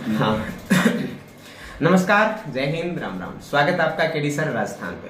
हाँ। नमस्कार, जय हिंद, राम राम। स्वागत है आपका केडी सर राजस्थान पे।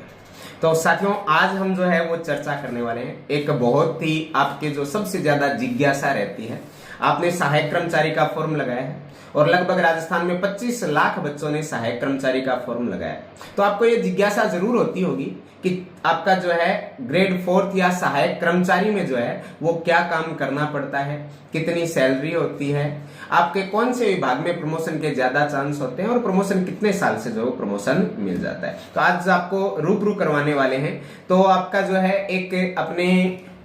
तो साथियों, आज हम जो है वो चर्चा करने वाले हैं एक बहुत ही आपके जो सबसे ज्यादा जिज्ञासा रहती है। आपने सहायक कर्मचारी का फॉर्म लगाया है और लगभग राजस्थान में 25 लाख बच्चों ने सहायक कर्मचारी का फॉर्म लगाया है। तो आपको ये जिज्ञासा जरूर होती होगी कि आपका जो है ग्रेड 4 या सहायक कर्मचारी में जो है वो क्या काम करना पड़ता है, कितनी सैलरी होती है, आपके कौन से विभाग में प्रमोशन के ज्यादा चांस होते हैं और प्रमोशन कितने साल से जो प्रमोशन मिल जाता है। तो आज आपको रूबरू करवाने वाले हैं। तो आपका जो है एक अपने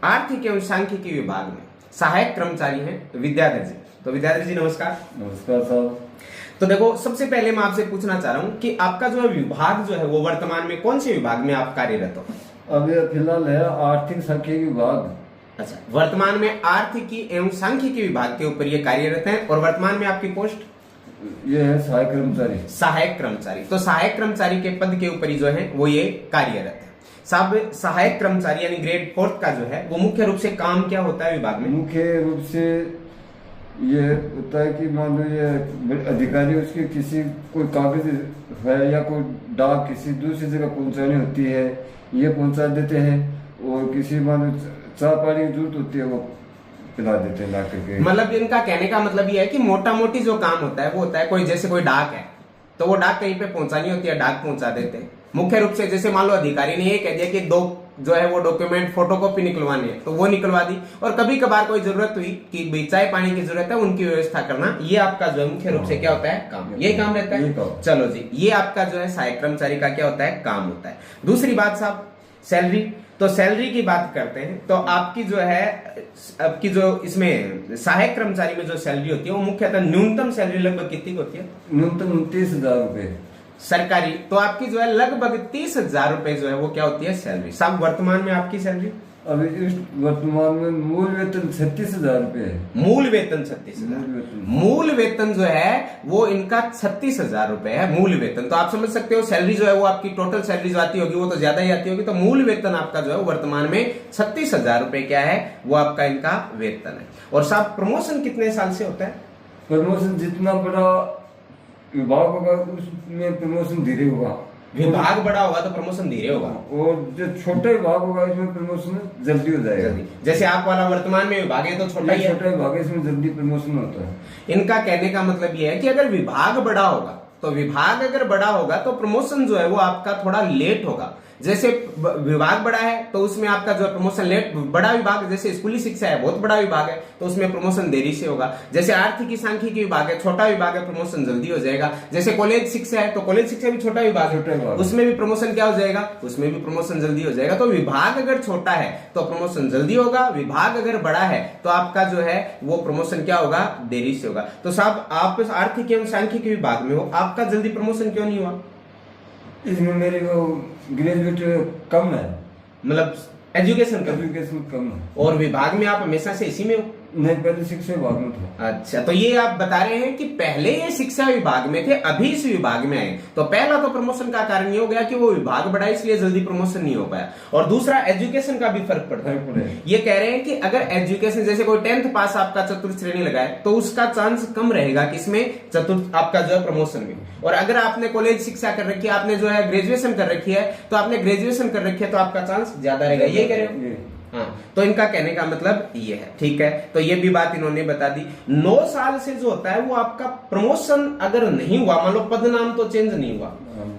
आर्थिक एवं सांख्यिकी विभाग में सहायक कर्मचारी हैं विद्याधर जी। तो विद्याधर जी नमस्कार। नमस्कार साहब। तो देखो, सबसे पहले मैं आपसे पूछना चाह रहा हूँ कि आपका जो विभाग जो है वो वर्तमान में कौन से विभाग में आप कार्यरत हो? अभी फिलहाल है आर्थिक सांख्यिकी विभाग। अच्छा, वर्तमान में आर्थिकी एवं सांख्यिकी विभाग के ऊपर ये कार्यरत हैं और वर्तमान में आपकी पोस्ट ये है सहायक कर्मचारी। सहायक कर्मचारी। तो सहायक कर्मचारी के पद के ऊपर ही जो है वो ये कार्यरत है। साहब, सहायक कर्मचारी यानी ग्रेड 4 का जो है वो मुख्य रूप से काम क्या होता है विभाग में? मुख्य रूप से ये होता है कि मान लो ये अधिकारी उसके किसी कोई कागज है या कोई डाक किसी दूसरी जगह पहुंचानी होती है, ये पहुंचा देते हैं। और किसी मान लो चाय पानी की जरूरत होती है वो पिला देते हैं ला करके। मतलब इनका कहने का मतलब ये है कि मोटा मोटी जो काम होता है वो होता है कोई जैसे कोई डाक है तो वो डाक कहीं पे पहुंचानी होती है, डाक पहुंचा देते हैं। मुख्य रूप से जैसे मान लो अधिकारी ने ये कह दिया कि दो जो है वो डॉक्यूमेंट फोटोकॉपी निकलवानी है तो वो निकलवा दी, और कभी कभार कोई जरूरत हुई कि चाय पानी की जरूरत है उनकी व्यवस्था करना, ये आपका जो है मुख्य रूप से क्या होता है? काम। ये काम रहता है। चलो जी, ये आपका जो है सहायक कर्मचारी का क्या होता है? काम होता है। दूसरी बात साहब, सैलरी। तो सैलरी की बात करते हैं तो आपकी जो है आपकी जो इसमें सहायक कर्मचारी में जो सैलरी होती है वो मुख्यतः न्यूनतम सैलरी लगभग कितनी होती है? न्यूनतम 30,000 रुपए सरकारी। तो आपकी जो है लगभग 30,000 रुपए जो है वो क्या होती है? सैलरी। साहब, वर्तमान में आपकी सैलरी अभी इस वर्तमान में मूल वेतन 36,000 रुपए है। मूल वेतन 36,000। मूल वेतन जो है वो इनका 36,000 रुपए है मूल वेतन। तो आप समझ सकते हो सैलरी जो है वो आपकी टोटल सैलरी जो आती होगी वो तो ज्यादा ही आती होगी। तो मूल वेतन आपका जो है वर्तमान में 36,000 रुपए क्या है? वो आपका इनका वेतन है। और साहब, प्रमोशन कितने साल से होता है? प्रमोशन जितना बड़ा विभाग होगा उसमें प्रमोशन धीरे होगा। विभाग बड़ा होगा तो प्रमोशन धीरे होगा, और जो छोटा विभाग होगा इसमें प्रमोशन जल्दी हो जाएगा। जैसे आप वाला वर्तमान में विभाग है तो छोटा ही है। छोटा विभाग है, इसमें जल्दी प्रमोशन होता है। इनका कहने का मतलब यह है कि अगर विभाग बड़ा होगा तो विभाग अगर बड़ा होगा तो प्रमोशन जो है वो आपका थोड़ा लेट होगा। जैसे विभाग बड़ा है तो उसमें आपका जो प्रमोशन लेट, बड़ा विभाग जैसे स्कूली शिक्षा है बहुत बड़ा विभाग है तो उसमें प्रमोशन देरी से होगा। जैसे आर्थिक सांख्यिकी विभाग है, छोटा विभाग है, प्रमोशन जल्दी हो जाएगा। जैसे कॉलेज शिक्षा है तो कॉलेज शिक्षा भी छोटा विभाग है, उसमें भी प्रमोशन क्या हो जाएगा? उसमें भी प्रमोशन जल्दी हो जाएगा। तो विभाग अगर छोटा है तो प्रमोशन जल्दी होगा, विभाग अगर बड़ा है तो आपका जो है वो प्रमोशन क्या होगा? देरी से होगा। तो साहब, आप आर्थिक एवं सांख्यिकी विभाग में हो, आपका जल्दी प्रमोशन क्यों नहीं हुआ? इसमें मेरी वो ग्रेजुएट कम है, मतलब एजुकेशन कम है। और विभाग में आप हमेशा से इसी में हो? नहीं, पहले शिक्षा विभाग में था। अच्छा, तो ये आप बता रहे हैं कि पहले ये शिक्षा विभाग में थे, अभी इस विभाग में आए। तो पहला तो प्रमोशन का कारण ये हो गया कि वो विभाग बढ़ा इसलिए जल्दी प्रमोशन नहीं हो पाया, और दूसरा एजुकेशन का भी फर्क पड़ता है। ये कह रहे हैं कि अगर एजुकेशन जैसे कोई 10th पास आपका चतुर्थ श्रेणी लगाए तो उसका चांस कम रहेगा किसमें? चतुर्थ आपका जो है प्रमोशन में। और अगर आपने कॉलेज शिक्षा कर रखी है, आपने जो है ग्रेजुएशन कर रखी है, तो आपने ग्रेजुएशन कर रखी है तो आपका चांस ज्यादा रहेगा। ये कह रहे हो? हाँ, तो इनका कहने का मतलब ये है। ठीक है, तो ये भी बात इन्होंने बता दी। 9 साल से जो होता है वो आपका प्रमोशन अगर नहीं हुआ, मान लो पद नाम तो चेंज नहीं हुआ,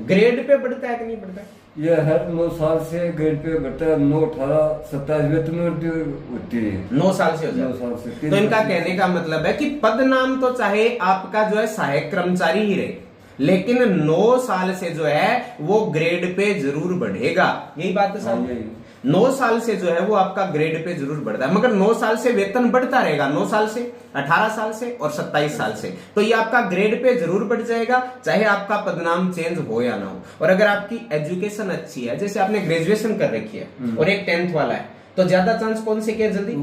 ग्रेड पे बढ़ता है कि नहीं बढ़ता है? ये हर 9 साल से ग्रेड पे बढ़ता है। 9, 18, 27 वेतन वृद्धि होती है। 9 साल से हो जाए। 9 साल से। तो इनका कहने का मतलब है कि पद नाम तो चाहे आपका जो है सहायक कर्मचारी ही रहे, लेकिन 9 साल से जो है वो ग्रेड पे जरूर बढ़ेगा। यही बात है साहब। 9 साल से जो है वो आपका ग्रेड पे जरूर बढ़ता है, मगर 9 साल से वेतन बढ़ता रहेगा। 9 साल से, 18 साल से और 27 साल से, तो ये आपका ग्रेड पे जरूर बढ़ जाएगा, चाहे आपका पदनाम चेंज हो या ना हो। और अगर आपकी एजुकेशन अच्छी है, जैसे आपने ग्रेजुएशन कर रखी है और एक 10th वाला है, तो ज्यादा चांस कौन से के जल्दी?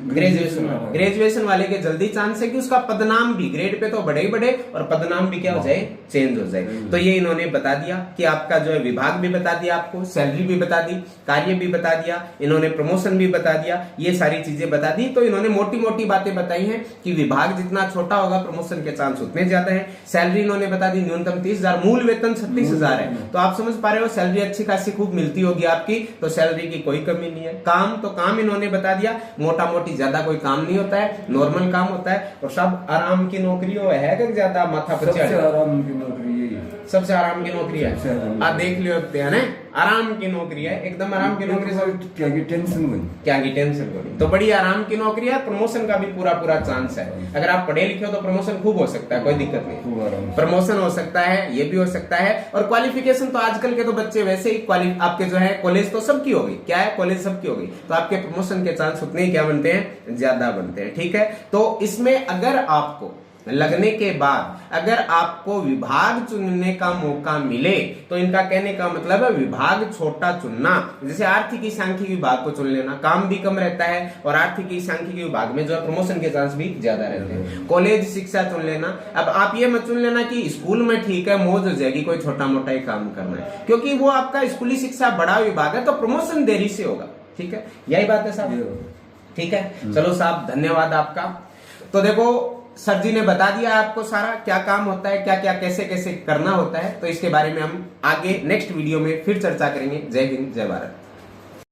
ग्रेजुएशन वाले के जल्दी चांस है कि उसका पदनाम भी ग्रेड पे तो बढ़े ही बढ़े और पदनाम भी क्या हो जाए, चेंज हो जाए। तो ये इन्होंने बता दिया कि आपका जो है विभाग भी बता दिया, आपको सैलरी भी बता दी, कार्य भी बता दिया, इन्होंने प्रमोशन भी बता दिया, ये सारी चीजें बता दी। तो इन्होंने मोटी मोटी बातें बताई हैं कि विभाग जितना छोटा होगा प्रमोशन के चांस उतने ज्यादा है। सैलरी इन्होंने बता दी न्यूनतम 30,000, मूल वेतन 36,000 है। तो आप समझ पा रहे हो सैलरी अच्छी खासी खूब मिलती होगी आपकी, तो सैलरी की कोई कमी नहीं है। काम तो काम इन्होंने बता दिया, मोटा मोटी ज्यादा कोई काम नहीं होता है, नॉर्मल काम होता है और सब आराम की नौकरी है कि ज्यादा माथा पर सबसे आराम की नौकरी यही है, सबसे आराम की नौकरी है। आप देख लियो ना, आराम की नौकरी है, एकदम आराम की नौकरी। सब क्या की टेंशन बनी, क्या की टेंशन बनी, तो बड़ी आराम की नौकरी है। प्रमोशन का भी पूरा पूरा चांस है। अगर आप पढ़े लिखे हो तो प्रमोशन खूब हो सकता है, कोई दिक्कत नहीं, प्रमोशन हो सकता है, ये भी हो सकता है। और क्वालिफिकेशन तो आजकल के तो बच्चे वैसे ही आपके जो है कॉलेज तो सबकी हो गई, क्या है कॉलेज सबकी हो गई, तो आपके प्रमोशन के चांस उतने ही क्या बनते हैं, ज्यादा बनते हैं। ठीक है, तो इसमें अगर आपको लगने के बाद अगर आपको विभाग चुनने का मौका मिले तो इनका कहने का मतलब है विभाग छोटा चुनना। जैसे आर्थिक सांख्यिकी विभाग को चुन लेना, काम भी कम रहता है और आर्थिक सांख्यिकी विभाग में जो है प्रमोशन के चांस भी ज्यादा रहते हैं। कॉलेज शिक्षा चुन लेना। अब आप ये मत चुन लेना कि स्कूल में ठीक है मौज हो जाएगी, कोई छोटा मोटा ही काम करना है, क्योंकि वो आपका स्कूली शिक्षा बड़ा विभाग है तो प्रमोशन देरी से होगा। ठीक है, यही बात है साहब। ठीक है, चलो साहब धन्यवाद आपका। तो देखो सर जी ने बता दिया आपको सारा क्या काम होता है, क्या क्या कैसे कैसे करना होता है। तो इसके बारे में हम आगे नेक्स्ट वीडियो में फिर चर्चा करेंगे। जय हिंद, जय भारत।